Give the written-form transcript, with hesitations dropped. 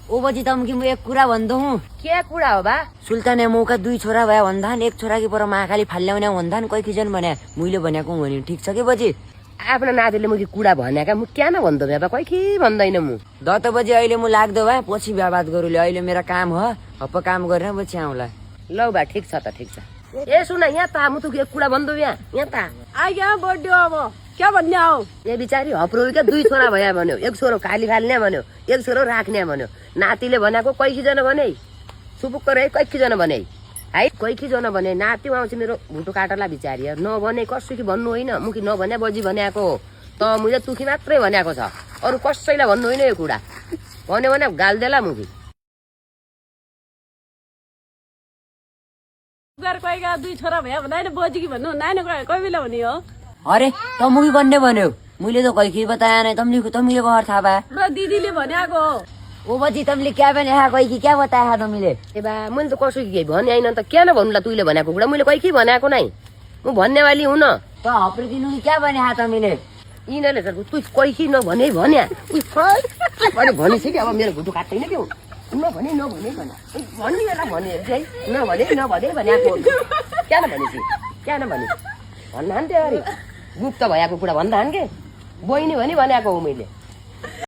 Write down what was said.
ओ बजी तमकी म एक कुरा भन्दो हूँ। के कुरा हो बा? सुल्तान मौका 2 छोरा भए भन्दान, एक छोरा कि पर महाकाली फाल्याउने भन्दान, कोही किजन भने मुइले भनेको भने ठीक छ के बजी? आफ्नो नातिले मुखी कुरा भनेका मु क्या न भन्दो बा, कोही के भन्दैन मु। द त बजी अहिले म लाग्दो भए पछि बिहा बात गरुले, अहिले मेरो काम हो, हप्प काम गरेर पछि आउँला। लौ बा ठीक छ त ठीक छ। ए सुन यहाँ ता मु त एक कुरा भन्दो यहाँ ता आइया बर्थडे अब क्या भन्ने हो? ए बिचारी हप्रो क्या 2 छोरा भया भन्यो, एक छोरो खाली फाल्ने भन्यो, एक छोरो राख्ने भन्यो। नातिले भनेको कैखीजना भने सुपुक्क रहे कैखीजना भने है, कैखीजना भने नाति आउँछ मेरो भुटो काटला बिचारी नभने कसैले भन्नु होइन, मुखी नभने बजी भनेको हो त मुझे तुखी मात्रै भनेको छ, अरू कसैलाई भन्नु होइन यो कुरा। भन्यो भने गाल्देला मुखी। कोहीका 2 छोरा भए भन्दैन बजी कि भन्नु नाइन कोही बेला भन्ने हो। अरे त मुगी भन्ने भन्यो, मुइले त कैखी बताया नै, तमीले कहर थाहा भए र दिदीले भनेको ओ बजी तमीले क्या भने कैखी क्या बताया तमीले? ए बा मैले त कसो के भने होइन त क्या न भन्नुला तुइले भनेको कुरा, मैले कैखी भनेको नै, म भन्नेवाली हुन त हप्रो दिनु क्या भने तमीले? यिनीहरूले त तु कैखी नभने भन्या अनि भनेछ कि अब मेरो भुटो काट्दैन त्यो नभने भन्ने बेला भने है नभने भनेको क्या न भने भन्दा त्यो अरे गुप्त भएको कुरा भन्दा के बहिनी भने भनेको हो मैले।